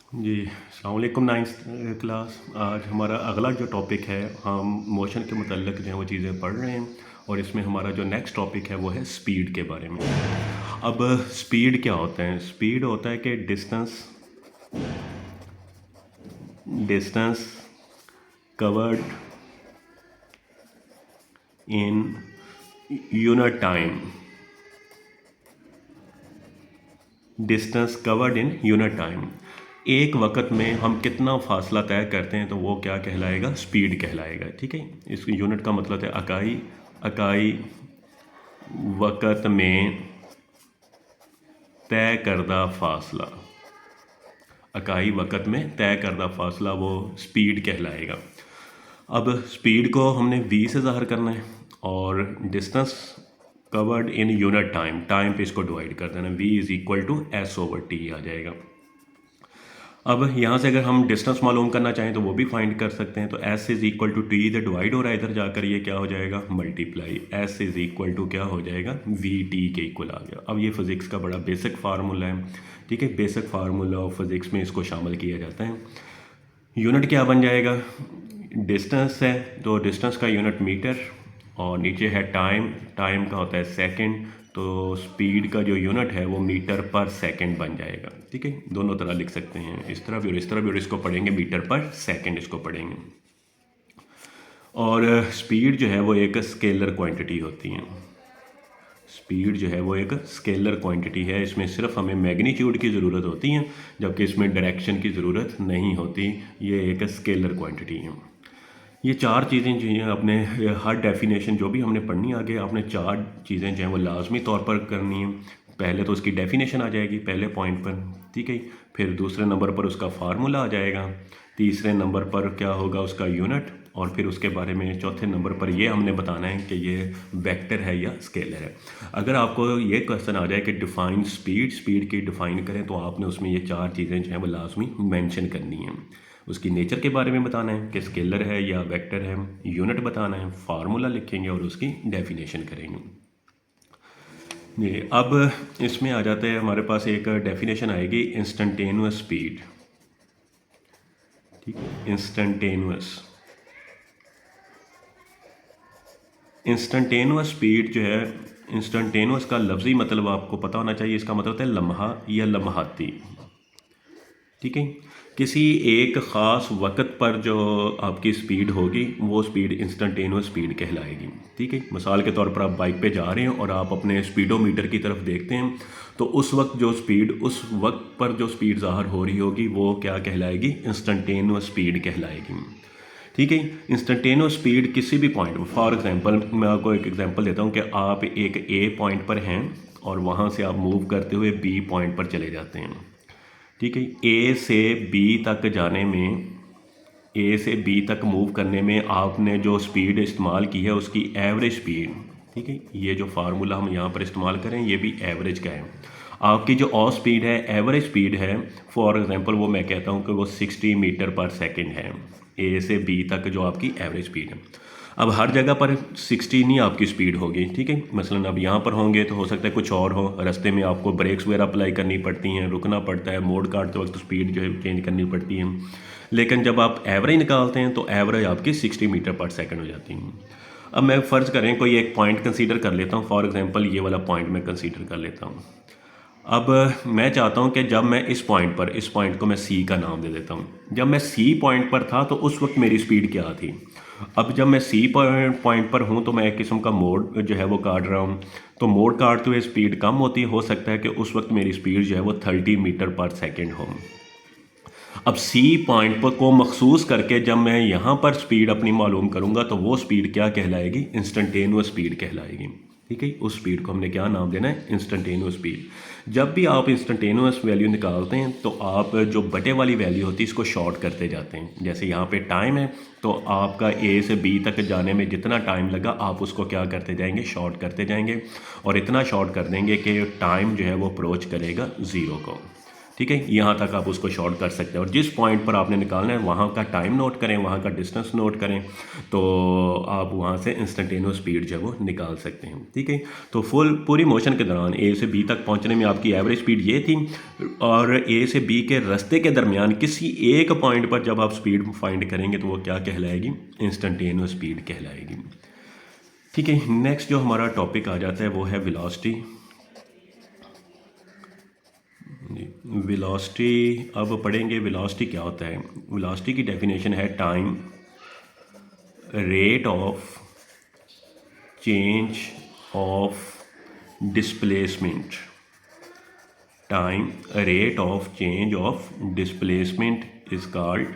जी, अस्सलाम वालेकुम ninth class. आज हमारा अगला जो टॉपिक है, हम मोशन के मुतल्लिक़ जो है वो चीज़ें पढ़ रहे हैं और इसमें हमारा जो नेक्स्ट टॉपिक है वो है स्पीड के बारे में। अब स्पीड क्या होता है? स्पीड होता है कि distance distance covered in unit time. Distance covered in unit time. एक वक्त में हम कितना फासला तय करते हैं तो वो क्या कहलाएगा? स्पीड कहलाएगा। ठीक है, इस यूनिट का मतलब है इकाई। इकाई वक्त में तय करदा फासला। इकाई वक्त में तय करदा फासला वो स्पीड कहलाएगा। अब स्पीड को हमने v से ज़ाहिर करना है और distance covered in unit time, time पे इसको डिवाइड कर देना। v is equal to s/t आ जाएगा। अब यहाँ से अगर हम डिस्टेंस मालूम करना चाहें तो वो भी फाइंड कर सकते हैं। तो s is equal to T, इधर डिवाइड हो रहा है, इधर जाकर ये क्या हो जाएगा? Multiply. s is equal to क्या हो जाएगा? v/t के इक्वल आ गया। अब ये फिज़िक्स का बड़ा बेसिक फार्मूला है। ठीक है, बेसिक फार्मूला ऑफ फिज़िक्स में इसको शामिल किया जाता है। यूनिट क्या बन जाएगा? डिस्टेंस है तो डिस्टेंस का यूनिट मीटर और नीचे है टाइम, टाइम का होता है सेकंड, तो स्पीड का जो यूनिट है वो मीटर पर सेकंड बन जाएगा। ठीक है, दोनों तरह लिख सकते हैं, इस तरह भी और इस तरह भी, और इसको पढ़ेंगे मीटर पर सेकंड इसको पढ़ेंगे। और स्पीड जो है वो एक स्केलर क्वांटिटी होती है। स्पीड जो है वो एक स्केलर क्वांटिटी है, इसमें सिर्फ हमें मैग्नीट्यूड की ज़रूरत होती है जबकि इसमें डायरेक्शन की ज़रूरत नहीं होती। ये एक स्केलर क्वांटिटी है। ये चार चीज़ें जो हैं अपने हर डेफिनेशन जो भी हमने पढ़नी आगे, आपने चार चीज़ें जो हैं वो लाजमी तौर पर करनी है। पहले तो उसकी डेफिनेशन आ जाएगी पहले पॉइंट पर, ठीक है। फिर दूसरे नंबर पर उसका फार्मूला आ जाएगा। तीसरे नंबर पर क्या होगा? उसका यूनिट। और फिर उसके बारे में चौथे नंबर पर ये हमने बताना है कि ये वेक्टर है या स्केलर है। अगर आपको ये क्वेश्चन आ जाए कि डिफ़ाइन स्पीड, स्पीड की डिफ़ाइन करें, तो आपने उसमें ये चार चीज़ें जो हैं वो लाजमी मेंशन करनी है। उसकी नेचर के बारे में बताना है कि स्केलर है या वेक्टर है, यूनिट बताना है, फार्मूला लिखेंगे और उसकी डेफिनेशन करेंगे। ये अब इसमें आ जाते हैं, हमारे पास एक डेफिनेशन आएगी इंस्टेंटेनियस स्पीड। ठीक है, इंस्टेंटेनियस स्पीड जो है, इंस्टेंटेनियस का लफ्ज़ी मतलब आपको पता होना चाहिए। इसका मतलब होता है लम्हा या लम्हाती। ठीक है, किसी एक ख़ास वक्त पर जो आपकी स्पीड होगी वो स्पीड इंस्टेंटेनियस स्पीड कहलाएगी। ठीक है, मिसाल के तौर पर आप बाइक पे जा रहे हैं और आप अपने स्पीडोमीटर की तरफ देखते हैं तो उस वक्त जो स्पीड, उस वक्त पर जो स्पीड ज़ाहिर हो रही होगी वो क्या कहलाएगी? इंस्टेंटेनियस स्पीड कहलाएगी। ठीक है, इंस्टेंटेनियस स्पीड किसी भी पॉइंट पर, फॉर एग्जांपल मैं आपको एक एग्जांपल देता हूँ कि आप एक ए पॉइंट पर हैं और वहाँ से आप मूव करते हुए बी पॉइंट पर चले जाते हैं। ठीक है, ए से बी तक जाने में, ए से बी तक मूव करने में आपने जो स्पीड इस्तेमाल की है उसकी एवरेज स्पीड, ठीक है, ये जो फार्मूला हम यहाँ पर इस्तेमाल करें ये भी एवरेज का है। आपकी जो और स्पीड है, एवरेज स्पीड है, फॉर एग्जांपल वो मैं कहता हूँ कि वो 60 मीटर पर सेकंड है, ए से बी तक जो आपकी एवरेज स्पीड है। अब हर जगह पर 60 नहीं आपकी स्पीड होगी। ठीक है, मसलन अब यहाँ पर होंगे तो हो सकता है कुछ और हो, रास्ते में आपको ब्रेक्स वगैरह अप्लाई करनी पड़ती हैं, रुकना पड़ता है, मोड़ काटते वक्त स्पीड जो है चेंज करनी पड़ती है। लेकिन जब आप एवरेज निकालते हैं तो एवरेज आपकी 60 मीटर पर सेकंड हो जाती है। अब मैं फ़र्ज़ करें कोई एक पॉइंट कंसीडर कर लेता हूँ, फॉर एग्जांपल ये वाला पॉइंट मैं कंसीडर कर लेता हूँ। अब मैं चाहता हूँ कि जब मैं इस पॉइंट पर, इस पॉइंट को मैं सी का नाम दे देता हूँ, जब मैं सी पॉइंट पर था तो उस वक्त मेरी स्पीड क्या थी। अब जब मैं सी पॉइंट पर हूँ तो मैं एक किस्म का मोड़ जो है वो काट रहा हूँ, तो मोड़ काटते हुए स्पीड कम होती है, हो सकता है कि उस वक्त मेरी स्पीड जो है वो 30 मीटर पर सेकेंड हो। अब सी पॉइंट पर को मखसूस करके जब मैं यहाँ पर स्पीड अपनी मालूम करूँगा तो वो स्पीड क्या कहलाएगी? इंस्टेंटेनियस स्पीड कहलाएगी। ठीक है, उस स्पीड को हमने क्या नाम देना है? Instantaneous speed. जब भी आप इंस्टेंटेनियस वैल्यू निकालते हैं तो आप जो बटे वाली वैल्यू होती है इसको शॉर्ट करते जाते हैं। जैसे यहाँ पे टाइम है तो आपका ए से बी तक जाने में जितना टाइम लगा आप उसको क्या करते जाएंगे? शॉर्ट करते जाएंगे और इतना शॉर्ट कर देंगे कि टाइम जो है वो अप्रोच करेगा ज़ीरो को। ठीक है, यहाँ तक आप उसको शॉर्ट कर सकते हैं। और जिस पॉइंट पर आपने निकालना है वहाँ का टाइम नोट करें, वहाँ का डिस्टेंस नोट करें, तो आप वहाँ से इंस्टेंटेनियस स्पीड जो है वो निकाल सकते हैं। ठीक है, तो पूरी मोशन के दौरान ए से बी तक पहुँचने में आपकी एवरेज स्पीड ये थी, और ए से बी के रास्ते के दरमियान किसी एक पॉइंट पर जब आप स्पीड फाइंड करेंगे तो वो क्या कहलाएगी, इंस्टेंटेनियस स्पीड कहलाएगी। ठीक है, नेक्स्ट जो हमारा टॉपिक आ जाता है वो है वेलोसिटी। वेलोसिटी अब पढ़ेंगे, वेलोसिटी क्या होता है। वेलोसिटी की डेफिनेशन है time rate of change of displacement, time rate of change of displacement is called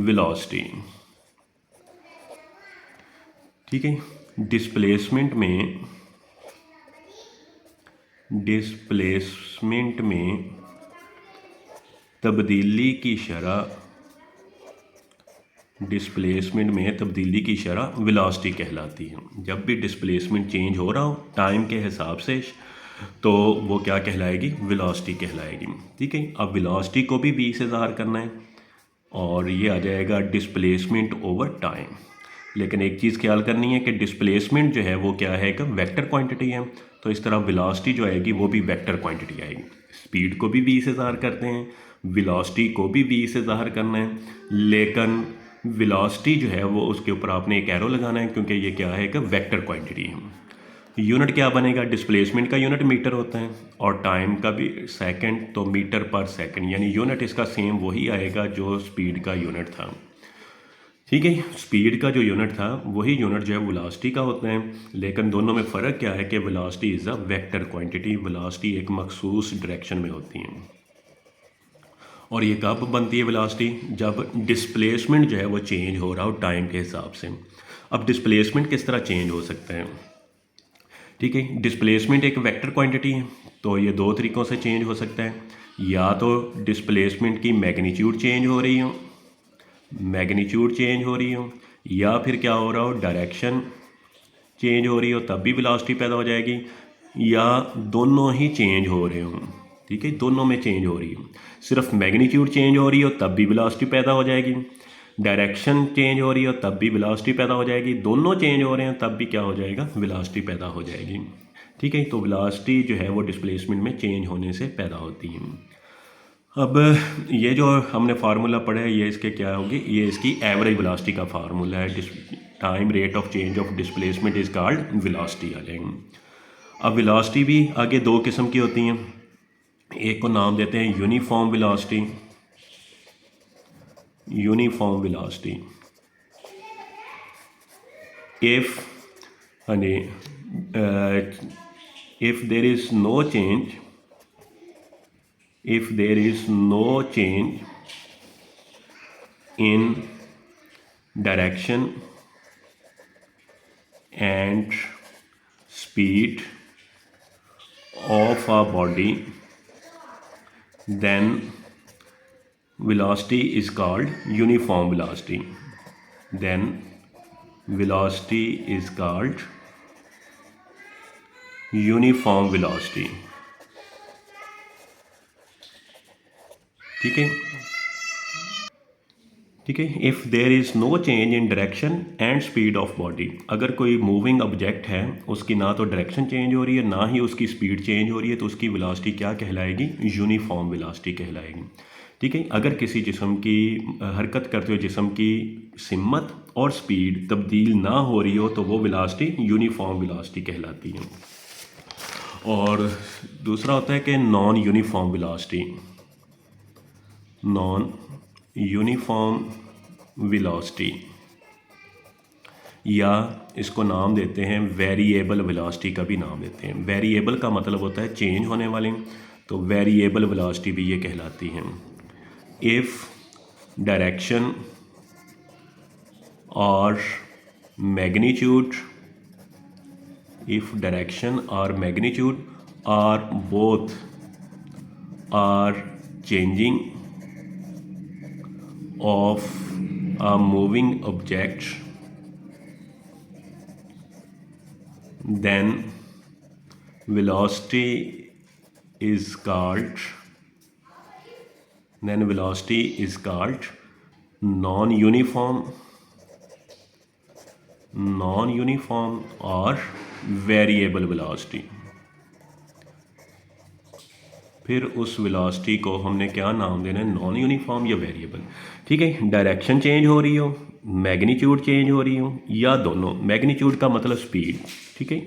velocity. ठीक है, डिस्प्लेसमेंट में तब्दीली की शरह, डिस्प्लेसमेंट में तब्दीली की शरह वेलोसिटी कहलाती है। जब भी डिस्प्लेसमेंट चेंज हो रहा हो टाइम के हिसाब से, तो वो क्या कहलाएगी, वेलोसिटी कहलाएगी। ठीक है, अब वेलोसिटी को भी v से ज़ाहिर करना है और ये आ जाएगा डिस्प्लेसमेंट ओवर टाइम। लेकिन एक चीज़ ख्याल करनी है कि डिस्प्लेसमेंट जो है वो क्या है, एक वेक्टर क्वांटिटी है, तो इस तरह वेलोसिटी जो आएगी वो भी वेक्टर क्वांटिटी आएगी। स्पीड को भी v से ज़ाहिर करते हैं, वेलोसिटी को भी v से ज़ाहिर करना है, लेकिन वेलोसिटी जो है वो उसके ऊपर आपने एक एरो लगाना है, क्योंकि ये क्या है, एक वेक्टर क्वांटिटी है। यूनिट क्या बनेगा, डिस्प्लेसमेंट का यूनिट मीटर होता है और टाइम का भी सेकंड, तो मीटर पर सेकंड, यानी यूनिट इसका सेम वही आएगा जो स्पीड का यूनिट था। ठीक है, स्पीड का जो यूनिट था वही यूनिट जो है वेलोसिटी का होता है, लेकिन दोनों में फ़र्क क्या है कि velocity is a vector quantity, velocity एक मखसूस डायरेक्शन में होती है। और ये कब बनती है वेलोसिटी, जब डिस्प्लेसमेंट जो है वो चेंज हो रहा हो टाइम के हिसाब से। अब डिस्प्लेसमेंट किस तरह चेंज हो सकता है। ठीक है, डिस्प्लेसमेंट एक वेक्टर क्वांटिटी है, तो ये दो तरीक़ों से चेंज हो सकता है। या तो डिस्प्लेसमेंट की मैग्नीट्यूड चेंज हो रही हो, या फिर क्या हो रहा हो, डायरेक्शन चेंज हो रही हो, तब भी वेलोसिटी पैदा हो जाएगी, या दोनों ही चेंज हो रहे हों। ठीक है, दोनों में चेंज हो रही हो, सिर्फ मैग्नीट्यूड चेंज हो रही हो तब भी वेलोसिटी पैदा हो जाएगी, डायरेक्शन चेंज हो रही हो तब भी वेलोसिटी पैदा हो जाएगी, दोनों चेंज हो रहे हैं तब भी क्या हो जाएगा, वेलोसिटी पैदा हो जाएगी। ठीक है, तो वेलोसिटी जो है वो डिस्प्लेसमेंट में चेंज होने से पैदा होती है। अब ये जो हमने फार्मूला पढ़ा है ये इसके क्या होगी, ये इसकी एवरेज वेलोसिटी का फार्मूला है। Time rate of change of displacement is called velocity आ जाएंगे। अब वेलोसिटी भी आगे दो किस्म की होती हैं, एक को नाम देते हैं uniform velocity, uniform velocity. if there is no change, if there is no change in direction and speed of a body, then velocity is called uniform velocity. Then velocity is called uniform velocity. ठीक है, ठीक है। If there is no change in direction and speed of body, अगर कोई moving object है उसकी ना तो डायरेक्शन चेंज हो रही है ना ही उसकी स्पीड चेंज हो रही है, तो उसकी वेलोसिटी क्या कहलाएगी, यूनिफॉर्म वेलोसिटी कहलाएगी। ठीक है, अगर किसी जिस्म की हरकत करते हुए जिस्म की सिमत और स्पीड तब्दील ना हो रही हो तो वो वेलोसिटी यूनिफॉर्म वेलोसिटी कहलाती है। और दूसरा होता है कि non uniform velocity, non uniform velocity, या इसको नाम देते हैं वेरिएबल वेलोसिटी का भी नाम देते हैं। वेरिएबल का मतलब होता है चेंज होने वाले, तो वेरिएबल वेलोसिटी भी ये कहलाती हैं। इफ़ डायरेक्शन और मैग्नीट्यूड, इफ़ डायरेक्शन और magnitude are both are changing of a moving object, then velocity is called, then velocity is called non-uniform or variable velocity। फिर उस वेलोसिटी को हमने क्या नाम देना है, नॉन यूनिफॉर्म या वेरिएबल। ठीक है, डायरेक्शन चेंज हो रही हो, मैग्नीट्यूड चेंज हो रही हो, या दोनों। मैग्नीट्यूड का मतलब स्पीड। ठीक है,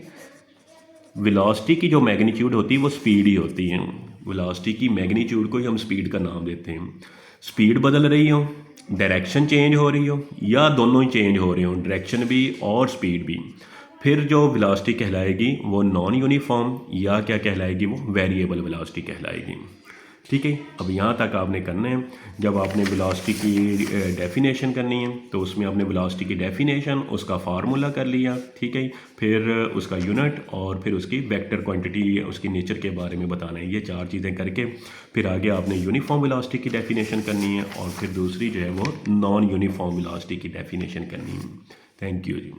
वेलोसिटी की जो मैग्नीट्यूड होती है वो स्पीड ही होती है। वेलोसिटी की मैग्नीट्यूड को ही हम स्पीड का नाम देते हैं। स्पीड बदल रही हो, डायरेक्शन चेंज हो रही हो, या दोनों ही चेंज हो रहे हो, डायरेक्शन भी और स्पीड भी, फिर जो वेलोसिटी कहलाएगी वो नॉन यूनिफॉर्म या क्या कहलाएगी, वो वेरिएबल वेलोसिटी कहलाएगी। ठीक है, अब यहाँ तक आपने करना है। जब आपने वेलोसिटी की डेफिनेशन करनी है तो उसमें आपने वेलोसिटी की डेफिनेशन, उसका फार्मूला कर लिया। ठीक है, फिर उसका यूनिट और फिर उसकी वेक्टर क्वांटिटी, उसकी नेचर के बारे में बताना है। ये 4 चीज़ें करके फिर आगे आपने यूनिफॉर्म वेलोसिटी की डेफिनेशन करनी है और फिर दूसरी जो है वो नॉन यूनिफॉर्म वेलोसिटी की डेफिनेशन करनी है। Thank you ji.